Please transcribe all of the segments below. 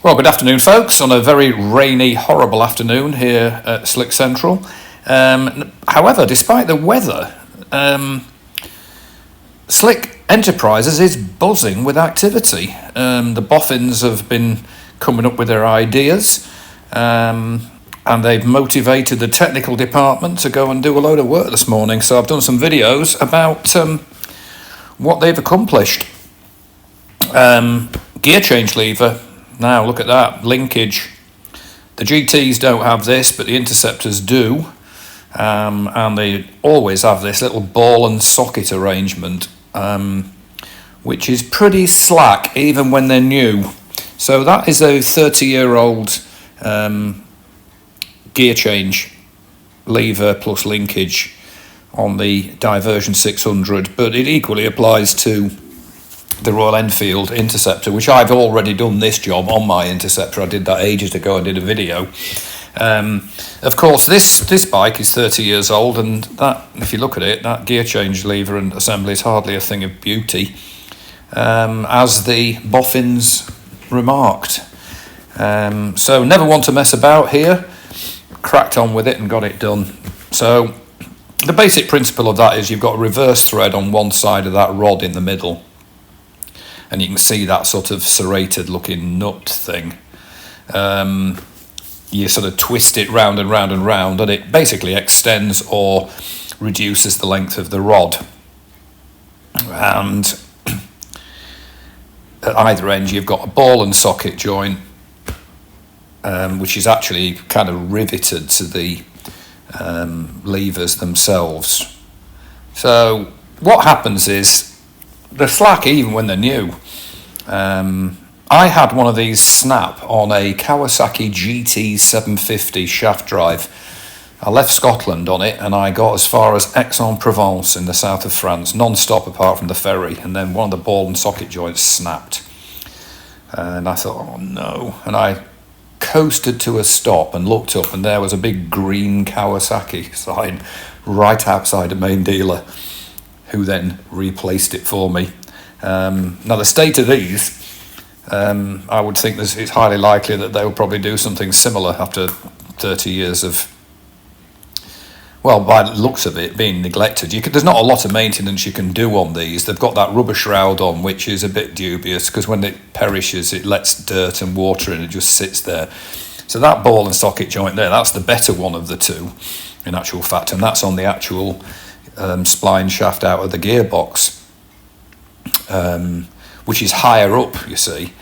Well, good afternoon, folks, on a very rainy, horrible afternoon here at Slick Central. However, despite the weather, Slick Enterprises is buzzing with activity. The boffins have been coming up with their ideas, and they've motivated the technical department to go and do a load of work this morning. So I've done some videos about what they've accomplished. Gear change lever. Now look at that, linkage. The GTs don't have this, but the Interceptors do. And they always have this little ball and socket arrangement, which is pretty slack even when they're new. So that is a 30-year-old gear change lever plus linkage on the Diversion 600, but it equally applies to the Royal Enfield Interceptor, which I've already done this job on my Interceptor. I did that ages ago and did a video. Of course, this bike is 30 years old, and that, if you look at it, that gear change lever and assembly is hardly a thing of beauty, as the boffins remarked. So never want to mess about here. Cracked on with it and got it done. So the basic principle of that is you've got a reverse thread on one side of that rod in the middle, and you can see that sort of serrated looking nut thing. You sort of twist it round and round and round, and it basically extends or reduces the length of the rod. And at either end you've got a ball and socket joint, which is actually kind of riveted to the levers themselves. So what happens is they're slack even when they're new. I had one of these snap on a Kawasaki GT 750 shaft drive. I left Scotland on it and I got as far as Aix-en-Provence in the south of France, non-stop apart from the ferry, and then one of the ball and socket joints snapped. And I thought, oh no. And I coasted to a stop and looked up, and there was a big green Kawasaki sign right outside the main dealer, who then replaced it for me. Now the state of these, I would think it's highly likely that they will probably do something similar after 30 years of, well, by the looks of it, being neglected. There's not a lot of maintenance you can do on these. They've got that rubber shroud on, which is a bit dubious, because when it perishes, it lets dirt and water in, it just sits there. So that ball and socket joint there, that's the better one of the two, in actual fact, and that's on the actual spline shaft out of the gearbox, which is higher up, you see.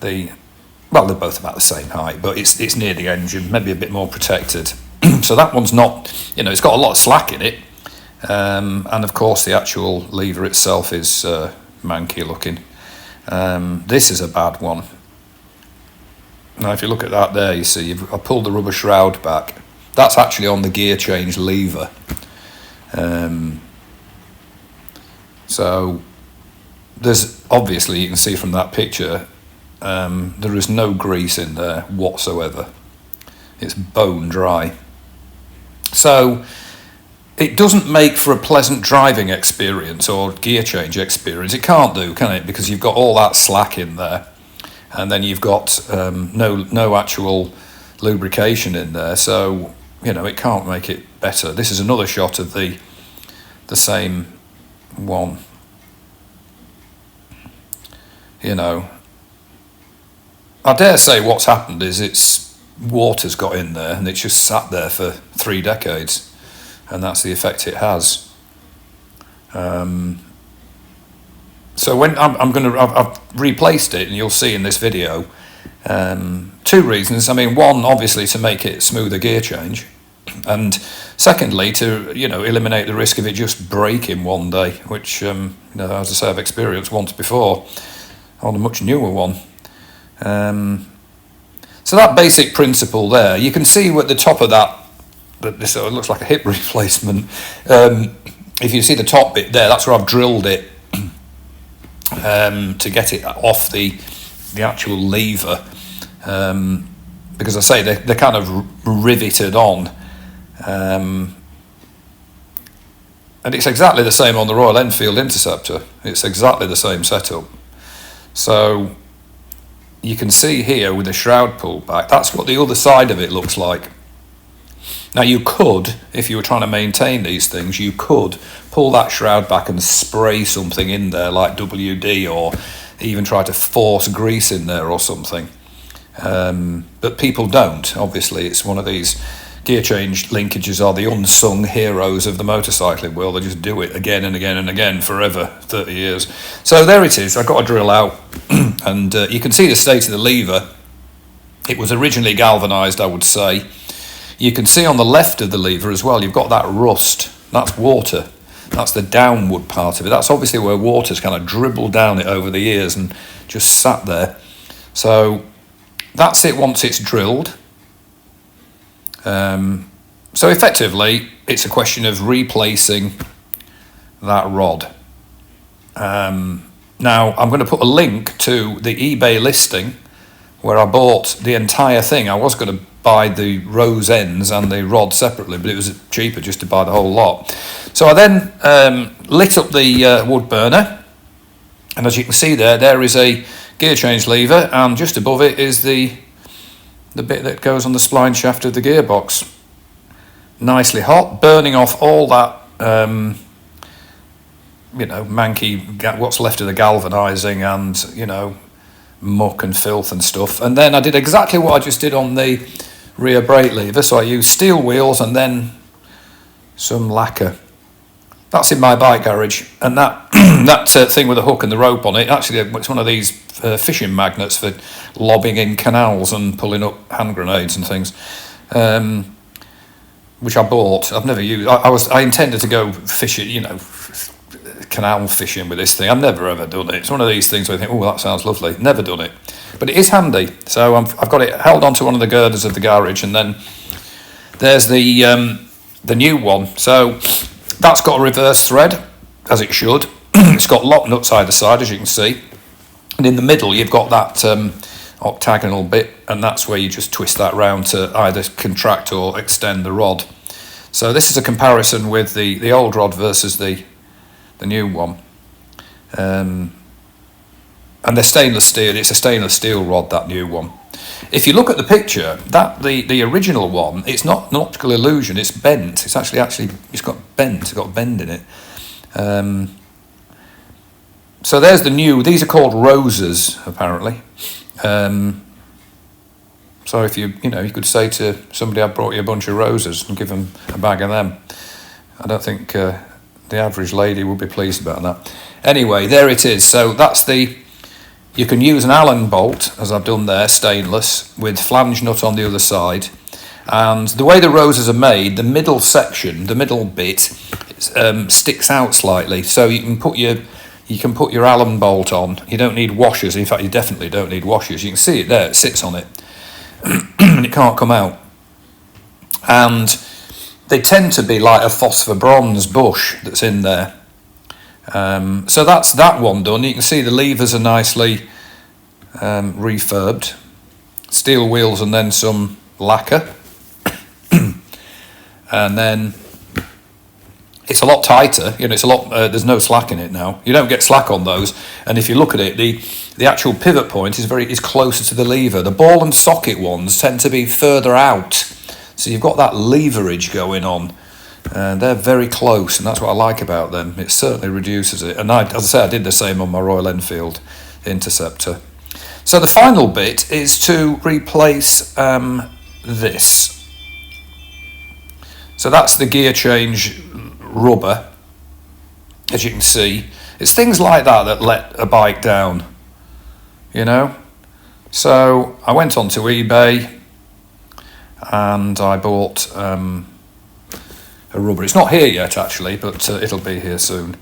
Well, they're both about the same height, but it's near the engine, maybe a bit more protected. So that one's not, it's got a lot of slack in it, and of course the actual lever itself is manky looking. This is a bad one. Now if you look at that there, you see I pulled the rubber shroud back. That's actually on the gear change lever. So there's obviously, you can see from that picture, there is no grease in there whatsoever. It's bone dry. So it doesn't make for a pleasant driving experience or gear change experience. It can't do, can it? Because you've got all that slack in there, and then you've got no actual lubrication in there. So it can't make it better. This is another shot of the same one. I dare say what's happened is water's got in there and it's just sat there for 3 decades, and that's the effect it has. So when I've replaced it, and you'll see in this video, 2 reasons. One, obviously to make it smoother gear change, and secondly to eliminate the risk of it just breaking one day, which as I say, I've experienced once before on a much newer one. So that basic principle there, you can see at the top of that this looks like a hip replacement. If you see the top bit there, that's where I've drilled it to get it off the actual lever, because I say they're kind of riveted on, and it's exactly the same on the Royal Enfield Interceptor. It's exactly the same setup. So you can see here with the shroud pulled back, that's what the other side of it looks like. Now you could, if you were trying to maintain these things, you could pull that shroud back and spray something in there like WD, or even try to force grease in there or something. But people don't, obviously. It's one of these Gearchange linkages are the unsung heroes of the motorcycling world. They just do it again and again and again forever, 30 years. So there it is. I've got a drill out and you can see the state of the lever. It was originally galvanised, I would say. You can see on the left of the lever as well, you've got that rust. That's water. That's the downward part of it. That's obviously where water's kind of dribbled down it over the years and just sat there. So that's it once it's drilled. So effectively, it's a question of replacing that rod. Now, I'm going to put a link to the eBay listing where I bought the entire thing. I was going to buy the rose ends and the rod separately, but it was cheaper just to buy the whole lot. So I then lit up the wood burner, and as you can see there is a gear change lever, and just above it is the bit that goes on the spline shaft of the gearbox. Nicely hot, burning off all that manky, what's left of the galvanising and muck and filth and stuff. And then I did exactly what I just did on the rear brake lever. So I used steel wheels and then some lacquer. That's in my bike garage, and that thing with the hook and the rope on it, actually it's one of these fishing magnets for lobbing in canals and pulling up hand grenades and things, which I bought. I've never used. I intended to go fishing, canal fishing with this thing. I've never ever done it. It's one of these things where I think, oh, that sounds lovely. Never done it, but it is handy. So I've got it held onto one of the girders of the garage, and then there's the new one. So that's got a reverse thread, as it should. It's got lock nuts either side, as you can see. And in the middle, you've got that octagonal bit, and that's where you just twist that round to either contract or extend the rod. So this is a comparison with the old rod versus the new one. And they're stainless steel. It's a stainless steel rod, that new one. If you look at the picture, that the original one, it's not an optical illusion. It's bent. It's actually it's got bent. It's got a bend in it. So there's the new. These are called roses, apparently. So if you could say to somebody, "I brought you a bunch of roses," and give them a bag of them. I don't think the average lady would be pleased about that. Anyway, there it is. So that's the. You can use an Allen bolt, as I've done there, stainless, with flange nut on the other side. And the way the roses are made, the middle section, the middle bit, sticks out slightly. So you can put your Allen bolt on. You don't need washers. In fact, you definitely don't need washers. You can see it there. It sits on it, and it can't come out. And they tend to be like a phosphor bronze bush that's in there. So that's that one done. You can see the levers are nicely refurbed, steel wheels and then some lacquer, and then it's a lot tighter. It's a lot. There's no slack in it now. You don't get slack on those. And if you look at it, the actual pivot point is closer to the lever. The ball and socket ones tend to be further out, so you've got that leverage going on. They're very close, and that's what I like about them. It certainly reduces it. And as I say, I did the same on my Royal Enfield Interceptor. So the final bit is to replace this. So that's the gear change rubber, as you can see. It's things like that let a bike down, So I went onto eBay and I bought a rubber. It's not here yet actually, but it'll be here soon,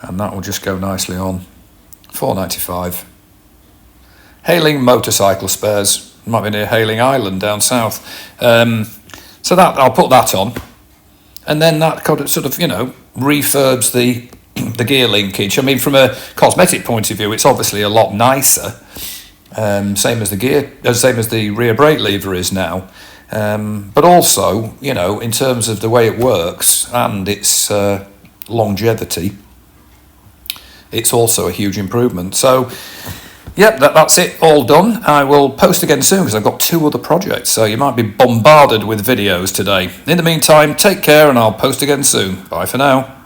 and that will just go nicely on. £4.95. Hailing Motorcycle Spares. Might be near Hailing Island down south. So that I'll put that on, and then that sort of refurbs the gear linkage. I mean, from a cosmetic point of view, it's obviously a lot nicer. Same as the rear brake lever is now. But also, in terms of the way it works and its longevity, it's also a huge improvement. So Yep, that's it, all done. I will post again soon because I've got 2 other projects, so you might be bombarded with videos today. In the meantime, take care and I'll post again soon. Bye for now.